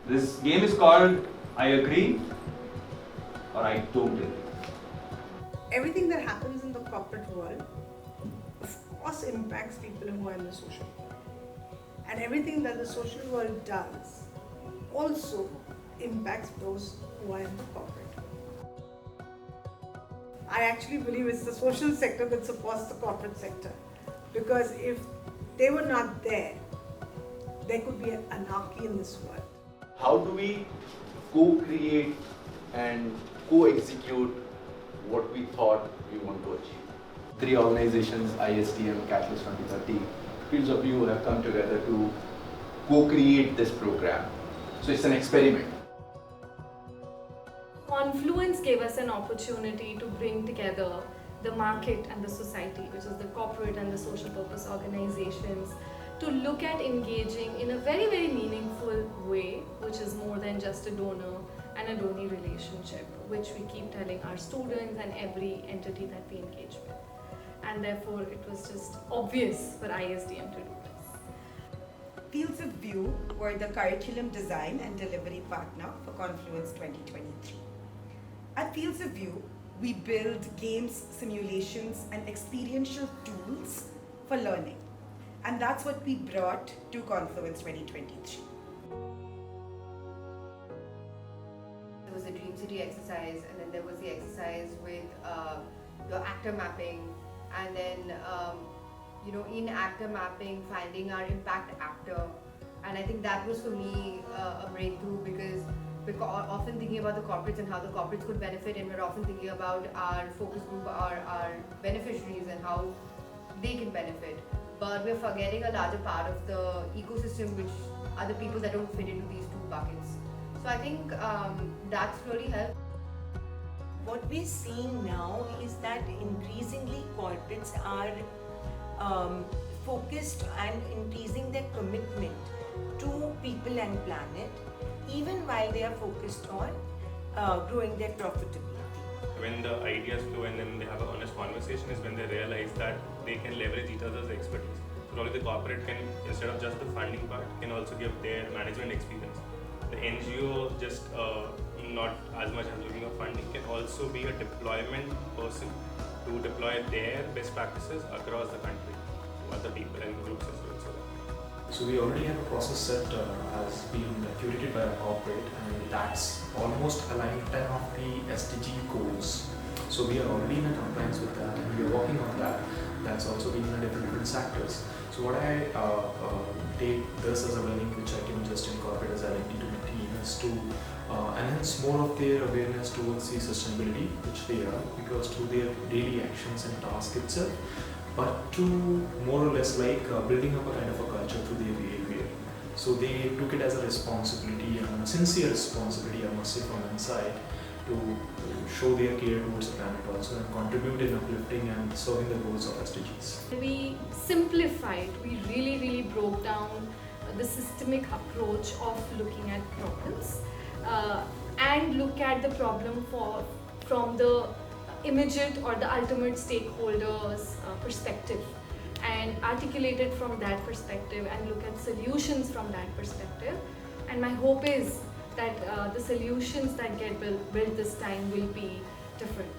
This game is called I agree or I don't agree. Everything that happens in the corporate world, of course, impacts people who are in the social world. And everything that the social world does also impacts those who are in the corporate world. I actually believe it's the social sector that supports the corporate sector, because if they were not there, there could be anarchy in this world. How do we co-create and co-execute what we thought we want to achieve? 3 organizations, ISDM, Confluence2023, fields of view have come together to co-create this program. So it's an experiment. Confluence gave us an opportunity to bring together the market and the society, which is the corporate and the social purpose organizations, to look at engaging in a very, very meaningful way, which is more than just a donor and a donee relationship, which we keep telling our students and every entity that we engage with. And therefore, it was just obvious for ISDM to do this. Fields of View were the curriculum design and delivery partner for Confluence 2023. At Fields of View, we build games, simulations, and experiential tools for learning. And that's what we brought to Confluence 2023. There was a Dream City exercise, and then there was the exercise with the actor mapping, and then in actor mapping, finding our impact actor. And I think that was for me a breakthrough, because we're often thinking about the corporates and how the corporates could benefit, and we're often thinking about our focus group, our beneficiaries, and how they can benefit. But we're forgetting a larger part of the ecosystem, which are the people that don't fit into these 2 buckets. So I think that's really helped. What we're seeing now is that increasingly corporates are focused and increasing their commitment to people and planet, even while they are focused on growing their profitability. When the ideas flow and then they have an honest conversation is when they realize that they can leverage each other's expertise. So probably the corporate can, instead of just the funding part, can also give their management experience. The NGO, just not as much as looking at funding, can also be a deployment person to deploy their best practices across the country to other people and groups as well. So we already have a process that has been curated by a corporate, and that's almost aligned 10 of the SDG goals. So we are already in a compliance with that, and we are working on that. That's also been in different sectors. So what I take this as a learning which I can just incorporate as identity to my team is to enhance more of their awareness towards the sustainability, which they are, because through their daily actions and task itself, but to more or less like building up a kind of a culture through their behavior. So they took it as a responsibility, and a sincere responsibility, I must say, from inside, to show their care towards the planet also and contribute in uplifting and serving the goals of SDGs. We simplified, we really broke down the systemic approach of looking at problems and look at the problem from the immediate or the ultimate stakeholders' perspective, and articulate it from that perspective and look at solutions from that perspective. And my hope is that the solutions that get built this time will be different.